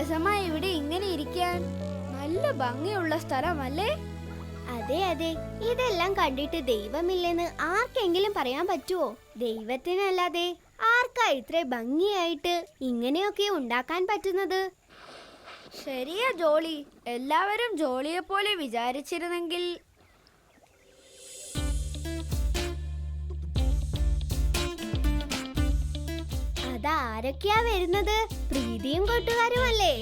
രസമായി ഇവിടെ ഇങ്ങനെ ഇരിക്കാൻ. നല്ല ഭംഗിയുള്ള സ്ഥലമല്ലേ? അതെ അതെ, ഇതെല്ലാം കണ്ടിട്ട് ദൈവമില്ലെന്ന് ആർക്കെങ്കിലും പറയാൻ പറ്റുമോ? ദൈവത്തിനല്ലാതെ ആർക്കാ ഇത്ര ഭംഗിയായിട്ട് ഇങ്ങനെയൊക്കെ ഉണ്ടാക്കാൻ പറ്റുന്നത്? ശരിയാ ജോളി. എല്ലാവരും ജോളിയെ പോലെ വിചാരിച്ചിരുന്നെങ്കിൽ. അതാരൊക്കെയാ വരുന്നത്? പ്രീതിയും കൂട്ടുകാരുമല്ലേ?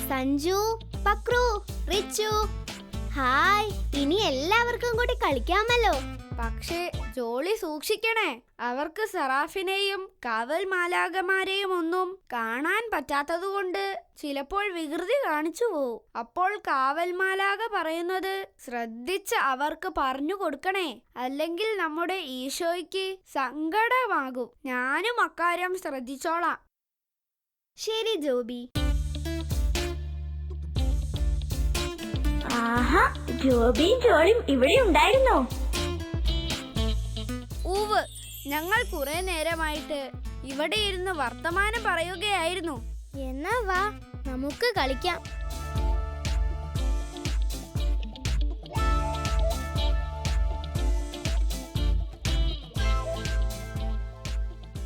സഞ്ജു, പക്രു, റിച്ചു. ഹായ്, ഇനി എല്ലാവർക്കും കൂടി കളിക്കാമല്ലോ. പക്ഷേ ജോളി സൂക്ഷിക്കണേ. അവർക്ക് സറാഫിനെയും കാവൽ മാലാഖമാരെയും ഒന്നും കാണാൻ പറ്റാത്തതുകൊണ്ട് ചിലപ്പോൾ വികൃതി കാണിച്ചു പോവും. അപ്പോൾ കാവൽ മാലാഖ പറയുന്നത് ശ്രദ്ധിച്ച് അവർക്ക് പറഞ്ഞു കൊടുക്കണേ. അല്ലെങ്കിൽ നമ്മുടെ ഈശോയ്ക്ക് സങ്കടമാകും. ഞാനും അക്കാര്യം ശ്രദ്ധിച്ചോളാം. ശരി ജോബി. ആഹാ, ജോബിയും ജോളിയും ഇവിടെ ഉണ്ടായിരുന്നോ? ഊവ്, ഞങ്ങൾ കുറെ നേരമായിട്ട് ഇവിടെ ഇരുന്ന് വർത്തമാനം പറയുകയായിരുന്നു. എന്നാ വാ, നമുക്ക് കളിക്കാം.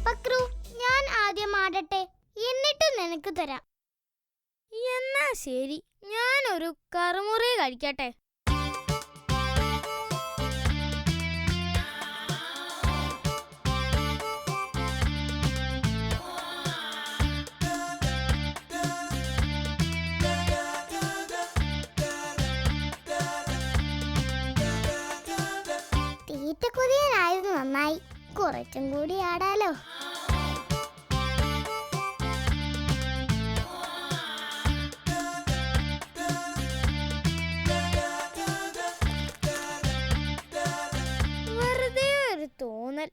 പക്രു, ഞാൻ ആദ്യം ആടട്ടെ, എന്നിട്ട് നിനക്ക് തരാം. എന്നാ ശരി, ഞാനൊരു കറുമുറ കഴിക്കട്ടെ. തീറ്റക്കുതിയനായിരുന്നു നന്നായി. കുറച്ചും കൂടി ആടാലോ. വെറുതെ ഒരു തോന്നൽ.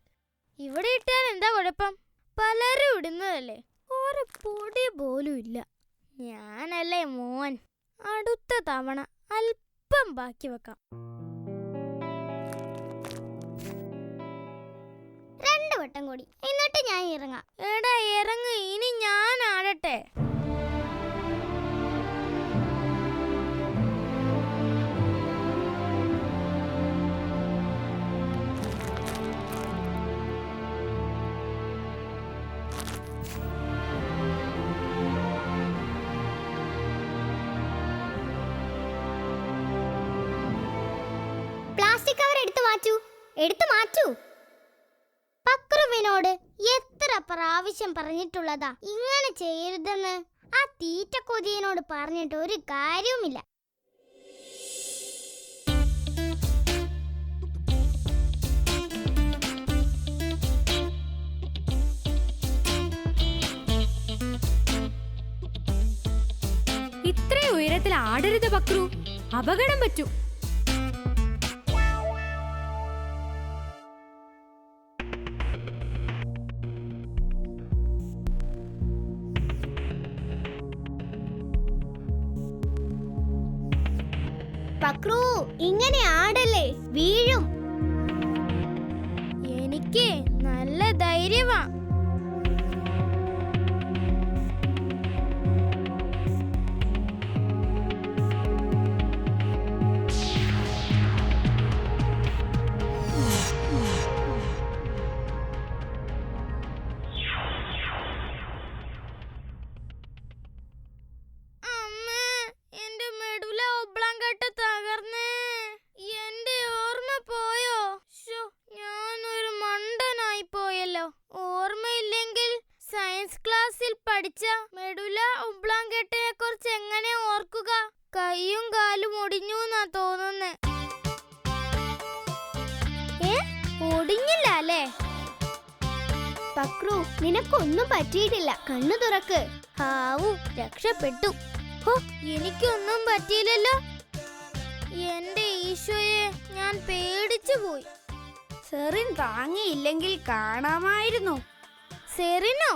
ഇവിടെ ഇട്ടാൽ എന്താ കുഴപ്പം? പലരും ഇടുന്നതല്ലേ. ഒരു പൊടി പോലും ഇല്ല. ഞാനല്ലേ മോൻ. അടുത്ത തവണ അല്പം ബാക്കി വെക്കാം. 2 വട്ടം കൂടി, എന്നിട്ട് ഞാൻ ഇറങ്ങാം. എടാ ഇറങ്ങ്, ഇനി ഞാൻ ആടട്ടെ. പ്ലാസ്റ്റിക് കവർ എടുത്തു മാറ്റൂ. പക്രുവിനോട് എത്ര പ്രാവശ്യം പറഞ്ഞിട്ടുള്ളതാ ഇങ്ങനെ ചെയ്യരുതെന്ന്? ആ തീറ്റക്കൊതിയനോട് പറഞ്ഞിട്ട് ഒരു കാര്യവുമില്ല. ഇത്ര ഉയരത്തിൽ ആടരുത് പക്രു, അപകടം പറ്റും. പക്രു, ഇങ്ങനെ ആടല്ലേ, വീഴും. എനിക്ക് നല്ല ധൈര്യമാ. ഓർമ്മയില്ലെങ്കിൽ സയൻസ് ക്ലാസ്സിൽ പഠിച്ച മെഡുല ഒബ്ലാങ്കേട്ടയെ കുറിച്ച് എങ്ങനെ ഓർക്കുക? കൈയും കാലും ഒടിഞ്ഞു എന്നാ തോന്നുന്നേ. ഒടിഞ്ഞില്ല അല്ലേ? പക്രു, നിനക്കൊന്നും പറ്റിയിട്ടില്ല, കണ്ണു തുറക്ക്. ഹാവു, രക്ഷപ്പെട്ടു. ഹോ, എനിക്കൊന്നും പറ്റിയില്ലല്ലോ. എന്റെ ഈശോയെ, ഞാൻ പേടിച്ചു പോയി. സെറിൻ താങ്ങിയില്ലെങ്കിൽ കാണാമായിരുന്നു. സെറിനോ?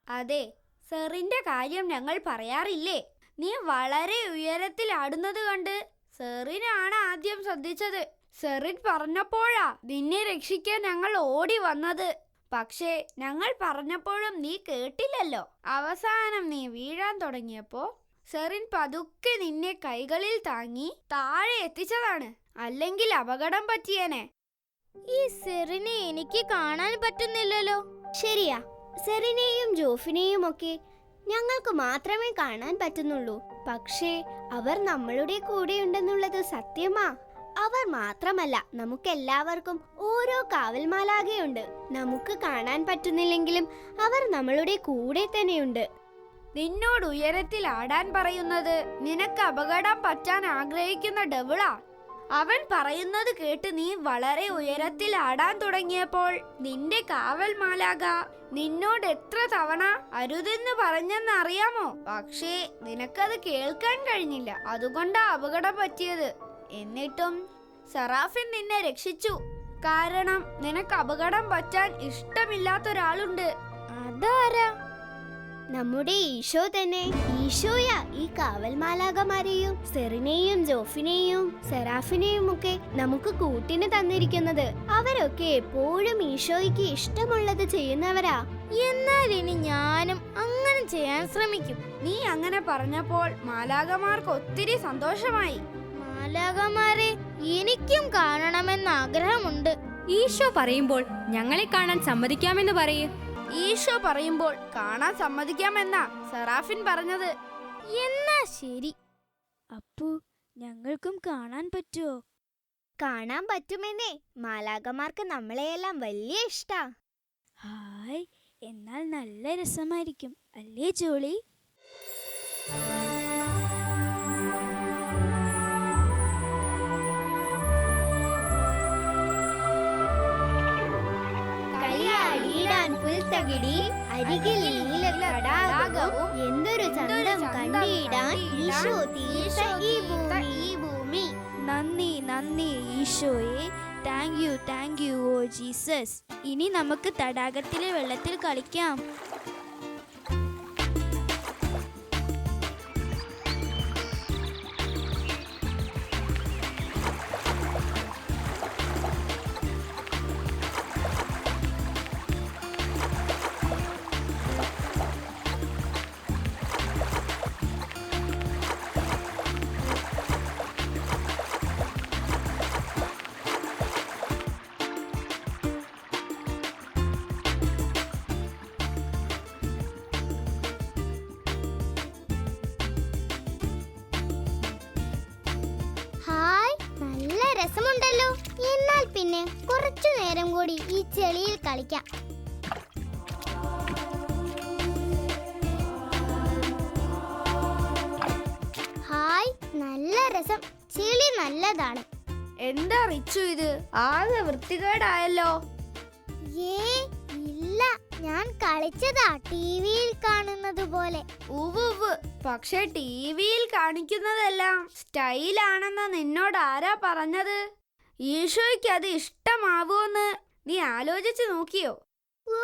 അതെ, സെറിന്റെ കാര്യം ഞങ്ങൾ പറയാറില്ലേ. നീ വളരെ ഉയരത്തിൽ ആടുന്നത് കണ്ട് സെറിനാണ് ആദ്യം ശ്രദ്ധിച്ചത്. സെറിൻ പറഞ്ഞപ്പോഴാ നിന്നെ രക്ഷിക്കാൻ ഞങ്ങൾ ഓടി വന്നത്. പക്ഷേ ഞങ്ങൾ പറഞ്ഞപ്പോഴും നീ കേട്ടില്ലല്ലോ. അവസാനം നീ വീഴാൻ തുടങ്ങിയപ്പോ സെറിൻ പതുക്കെ നിന്നെ കൈകളിൽ താങ്ങി താഴെ എത്തിച്ചതാണ്. അല്ലെങ്കിൽ അപകടം പറ്റിയേനെ. ഈ സെറിനെ എനിക്ക് കാണാൻ പറ്റുന്നില്ലല്ലോ. ശരിയാ, സെറിനെയും ജോഫിനെയും ഒക്കെ ഞങ്ങൾക്ക് മാത്രമേ കാണാൻ പറ്റുന്നുള്ളൂ. പക്ഷേ അവർ നമ്മളുടെ കൂടെയുണ്ടെന്നുള്ളത് സത്യമാ. അവർ മാത്രമല്ല, നമുക്കെല്ലാവർക്കും ഓരോ കാവൽമാലാകയുണ്ട്. നമുക്ക് കാണാൻ പറ്റുന്നില്ലെങ്കിലും അവർ നമ്മളുടെ കൂടെ തന്നെയുണ്ട്. നിന്നോട് ഉയരത്തിൽ ആടാൻ പറയുന്നത് നിനക്ക് അപകടം പറ്റാൻ ആഗ്രഹിക്കുന്ന ഡെവിളാ. അവൻ പറയുന്നത് കേട്ട് നീ വളരെ ഉയരത്തിൽ ആടാൻ തുടങ്ങിയപ്പോൾ നിന്റെ കാവൽ മാലാക നിന്നോട് എത്ര തവണ അരുതെന്ന് പറഞ്ഞെന്ന് അറിയാമോ? പക്ഷേ നിനക്കത് കേൾക്കാൻ കഴിഞ്ഞില്ല. അതുകൊണ്ടാ അപകടം പറ്റിയത്. എന്നിട്ടും സെറാഫിൻ നിന്നെ രക്ഷിച്ചു. കാരണം നിനക്ക് അപകടം പറ്റാൻ ഇഷ്ടമില്ലാത്തൊരാളുണ്ട്. അതാരാ? നമ്മുടെ ഈശോ തന്നെ. ഈശോയാ ഈ കാവൽമാലാകമാരെയും സെറിനെയും ജോഫിനെയും സെറാഫിനെയും ഒക്കെ നമുക്ക് കൂട്ടിന് തന്നിരിക്കുന്നത്. അവരൊക്കെ എപ്പോഴും ഈശോയ്ക്ക് ഇഷ്ടമുള്ളത് ചെയ്യുന്നവരാ. എന്നാൽ ഇനി ഞാനും അങ്ങനെ ചെയ്യാൻ ശ്രമിക്കും. നീ അങ്ങനെ പറഞ്ഞപ്പോൾ മാലാകമാർക്ക് ഒത്തിരി സന്തോഷമായി. മാലാകമാരെ എനിക്കും കാണണമെന്ന് ആഗ്രഹമുണ്ട്. ഈശോ പറയുമ്പോൾ ഞങ്ങളെ കാണാൻ സമ്മതിക്കാമെന്ന് പറയൂ. ഈശോ പറയുമ്പോൾ കാണാൻ സമ്മതിക്കാമെന്നാ സെറാഫിൻ പറഞ്ഞത്. എന്നാ ശരി. അപ്പു, ഞങ്ങൾക്കും കാണാൻ പറ്റുമോ? കാണാൻ പറ്റുമെന്നേ. മാലാകമാർക്ക് നമ്മളെയെല്ലാം വലിയ ഇഷ്ടാ. ഹായ്, എന്നാൽ നല്ല രസമായിരിക്കും അല്ലേ ജോളി? പുൽത്തകിടി അരികിൽ നീല തടാകവും എന്തൊരു ചന്തം കണ്ടിടാൻ ഈശോ തീർത്ത ഈ ഭൂമി. നന്ദി നന്ദി ഈശോയെ. Thank you O Jesus. ഇനി നമുക്ക് തടാകത്തിലെ വെള്ളത്തിൽ കളിക്കാം. ഹായ്, നല്ല രസമുണ്ടല്ലോ. എന്നാൽ പിന്നെ കുറച്ചു നേരം കൂടി ഈ ചെളിയിൽ കളിക്കാം. ഹായ്, നല്ല രസം. ചെളി നല്ലതാണ്. എന്താ റിച്ചു ഇത്? ആകെ വൃത്തികേടായല്ലോ. ഇല്ല, ഞാൻ കളിച്ചതാ ടിവിയിൽ കാണുന്നത് പോലെ. ഉവ്വ്, പക്ഷെ ടിവിയിൽ കാണിക്കുന്നതെല്ലാം സ്റ്റൈലാണെന്ന് നിന്നോട് ആരാ പറഞ്ഞത്? ഈശോയ്ക്ക് അത് ഇഷ്ടമാവൂന്ന് നീ ആലോചിച്ച് നോക്കിയോ? ഓ,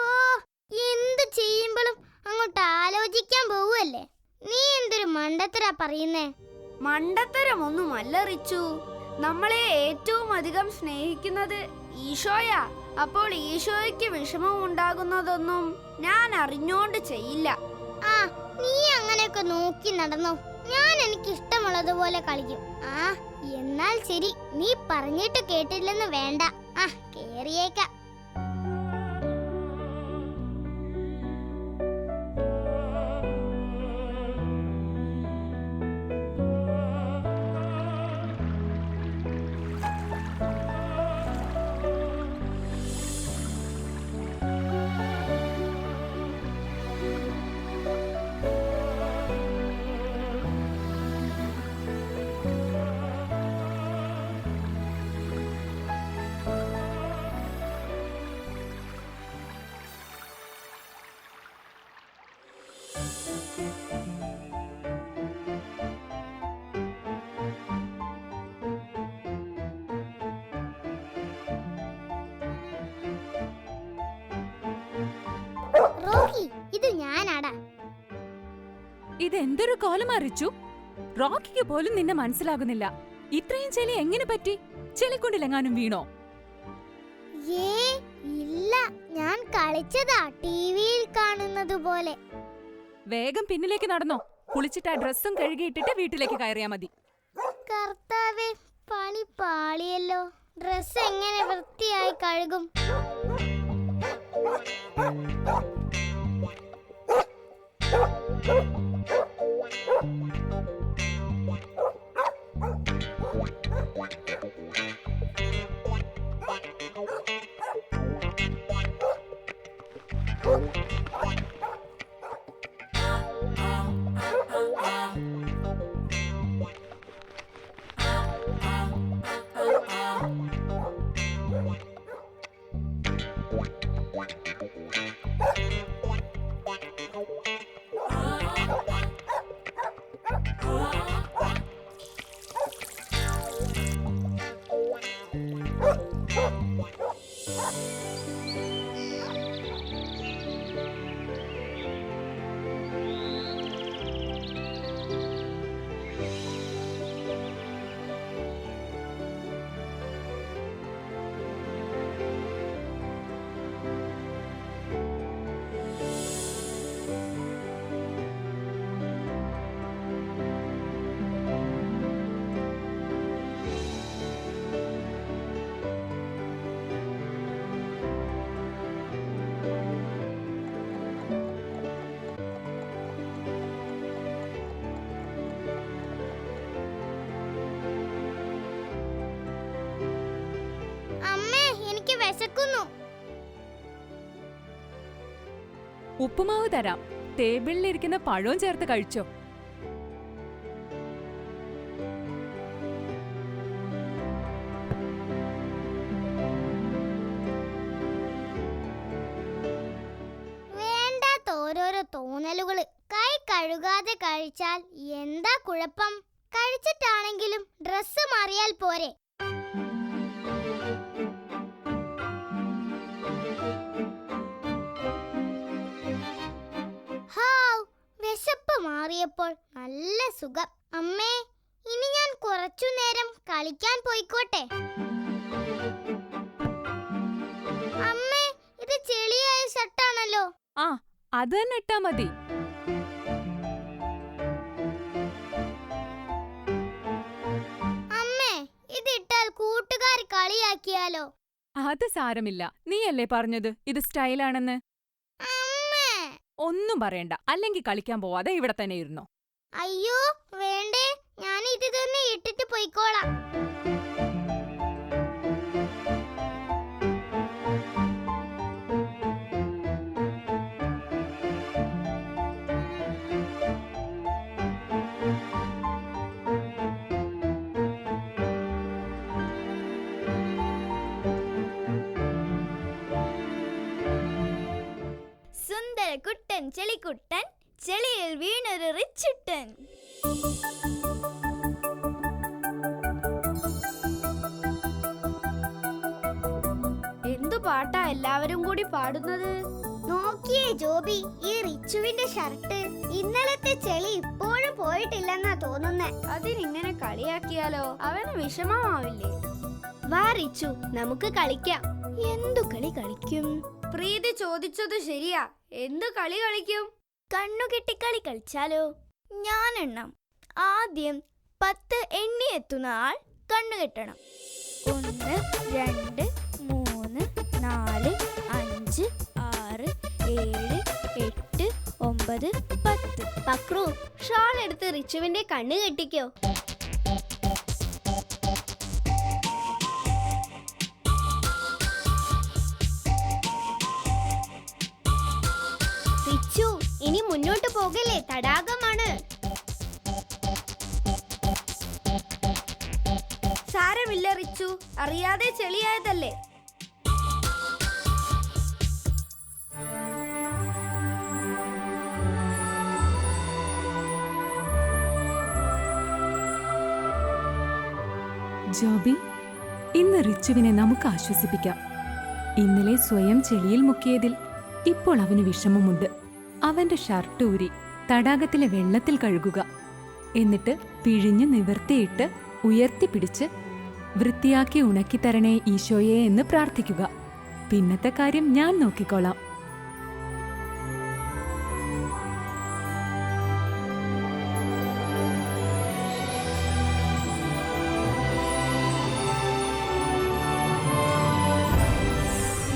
എന്ത് ചെയ്യുമ്പോഴും അങ്ങോട്ട് ആലോചിക്കാൻ പോവല്ലേ. നീ എന്തൊരു മണ്ടത്തരാ പറയുന്നേ? മണ്ടത്തരമൊന്നുമല്ല റിച്ചു. നമ്മളെ ഏറ്റവും അധികം സ്നേഹിക്കുന്നത് ഈശോയാ. അപ്പോൾ ഈശോയ്ക്ക് വിഷമം ഉണ്ടാകുന്നതൊന്നും ഞാൻ അറിഞ്ഞോണ്ട് ചെയ്യില്ല. ആ, നീ അങ്ങനെയൊക്കെ നോക്കി നടന്നോ. ഞാൻ എനിക്ക് ഇഷ്ടമുള്ളതുപോലെ കളിക്കും. ആ, എന്നാൽ ശരി. നീ പറഞ്ഞിട്ട് കേട്ടില്ലെന്ന് വേണ്ട. ആ, കേറിയേക്കാം. റോക്കി, ഇത് ഞാനാടാ. ഇതെന്തൊരു കോലം അറിച്ചു? റോക്കിക്ക് പോലും നിന്നെ മനസ്സിലാകുന്നില്ല. ഇത്രയും ചെളി എങ്ങനെ പറ്റി? ചെളിക്കുണ്ടിലെങ്ങാനും വീണോ? ഇല്ല, ഞാൻ കളിച്ചതാ ടിവിയിൽ കാണുന്നത് പോലെ. വേഗം പിന്നിലേക്ക് നടന്നോ. കുളിച്ചിട്ട് ആ ഡ്രസ്സും കഴുകിയിട്ടിട്ട് വീട്ടിലേക്ക് കയറിയാ മതി. കർത്താവേ, പണി പാളിയല്ലോ. ഡ്രസ് എങ്ങനെ വൃത്തിയായി കഴുകും? അമ്മേ, എനിക്ക് വിശക്കുന്നു. ഉപ്പുമാവ് തരാം. ടേബിളിലിരിക്കുന്ന പഴവും ചേർത്ത് കഴിച്ചോ. വേണ്ടാത്ത ഓരോരോ തോന്നലുകള്. കൈ കഴുകാതെ കഴിച്ചാൽ എന്താ കുഴപ്പം? കഴിച്ചിട്ടാണെങ്കിലും ഡ്രസ്സ് മാറിയാൽ പോരെ. ഹാവ്, വിശപ്പ് മാറിയപ്പോൾ നല്ല സുഖം. അമ്മേ, ഇനി ഞാൻ കുറച്ചു നേരം കളിക്കാൻ പോയിക്കോട്ടെ. അമ്മേ, ഇത് ചെളിയായ ഷർട്ടാണല്ലോ. ആ, അത് തന്നെ ഇട്ടാ മതി. അമ്മേ, ഇതിട്ടാൽ കൂട്ടുകാർ കളിയാക്കിയാലോ? അത് സാരമില്ല. നീയല്ലേ പറഞ്ഞത് ഇത് സ്റ്റൈലാണെന്ന്. അമ്മേ, ഒന്നും പറയണ്ട. അല്ലെങ്കിൽ കളിക്കാൻ പോവാതെ ഇവിടെ തന്നെ ഇരുന്നോ. അയ്യോ വേണ്ടേ, ഞാൻ ഇത് തന്നെ ഇട്ടിട്ട് പോയിക്കോളാം. സുന്ദരക്കുട്ടൻ ചെളിക്കുട്ടൻ, ചെളിയിൽ വീണൊരു റിച്ചുട്ടൻ. എന്തു പാട്ടാ എല്ലാവരും കൂടി പാടുന്നത്? നോക്കിയേ ജോബി, ഈ റിച്ചുവിന്റെ ഷർട്ട്. ഇന്നലത്തെ ചെളി ഇപ്പോഴും പോയിട്ടില്ലെന്നാ തോന്നുന്നേ. അതിനിങ്ങനെ കളിയാക്കിയാലോ? അവന് വിഷമമാവില്ലേ? വാ റിച്ചു, നമുക്ക് കളിക്കാം. എന്തു കളി കളിക്കും? പ്രീതി ചോദിച്ചത് ശരിയാ. എന്ത് കളി കളിക്കും? കണ്ണുകെട്ടിക്കളി കളിച്ചാലോ? ഞാൻ എണ്ണാം. ആദ്യം 10 എണ്ണി എത്തുന്ന ആൾ കണ്ണുകെട്ടണം. 1, 2, 3, 4, 5, 6, 7, 8, 9, 10. പക്രു, ഷാൾ എടുത്ത് റിച്ചുവിന്റെ കണ്ണ് കെട്ടിക്കോ. റിച്ചു, ഇനി മുന്നോട്ട് പോകല്ലേ, തടാകമാണ്. സാരമില്ല റിച്ചു, അറിയാതെ ചെളിയായതല്ലേ. ജോബി, ഇന്ന് റിച്ചുവിനെ നമുക്ക് ആശ്വസിപ്പിക്കാം. ഇന്നലെ സ്വയം ചെളിയിൽ മുക്കിയതിൽ ഇപ്പോൾ അവന് വിഷമമുണ്ട്. അവന്റെ ഷർട്ട് ഊരി തടാകത്തിലെ വെള്ളത്തിൽ കഴുകുക. എന്നിട്ട് പിഴിഞ്ഞു നിവർത്തിയിട്ട് ഉയർത്തിപ്പിടിച്ച് വൃത്തിയാക്കി ഉണക്കിത്തരണേ ഈശോയെ എന്ന് പ്രാർത്ഥിക്കുക. പിന്നത്തെ കാര്യം ഞാൻ നോക്കിക്കോളാം.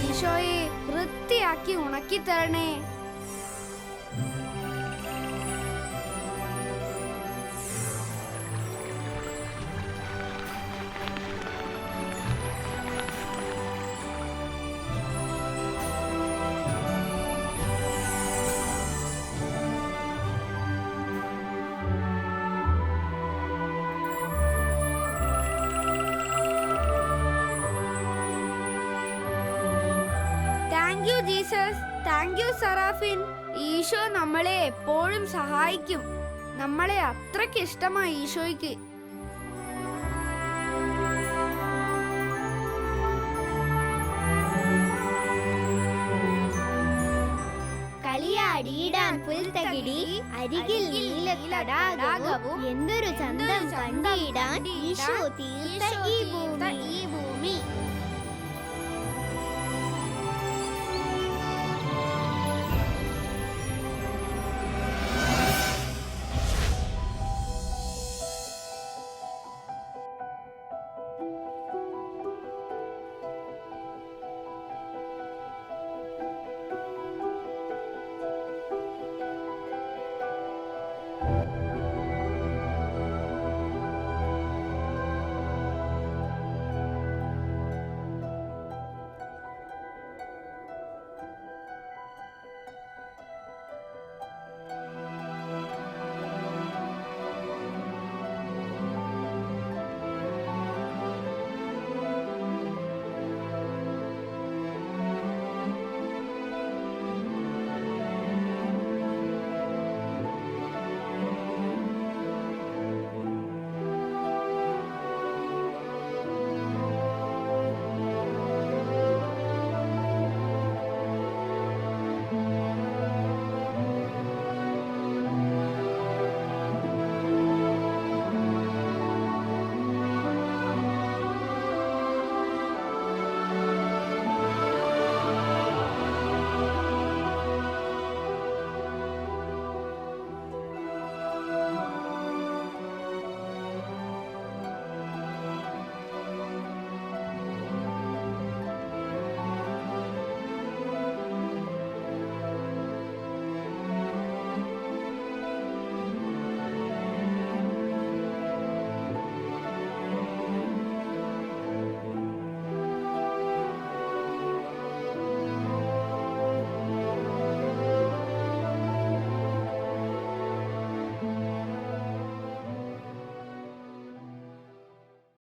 ഈശോയെ വൃത്തിയാക്കി ഉണക്കി തരണേ. Thank you Jesus, thank you Seraphin. ഈശോ നമ്മളെ എപ്പോഴും സഹായിക്കും. നമ്മളെ അത്രയ്ക്ക് ഇഷ്ടമായി ഈശോയ്ക്ക്. കളിയാടിയിടാൻ പുൽത്തകിടി, അരികിൽ നീല തടാകവും, എന്തൊരു ചന്തം കണ്ടിടാൻ ഈശോ തീർത്ത ഈ ഭൂമി.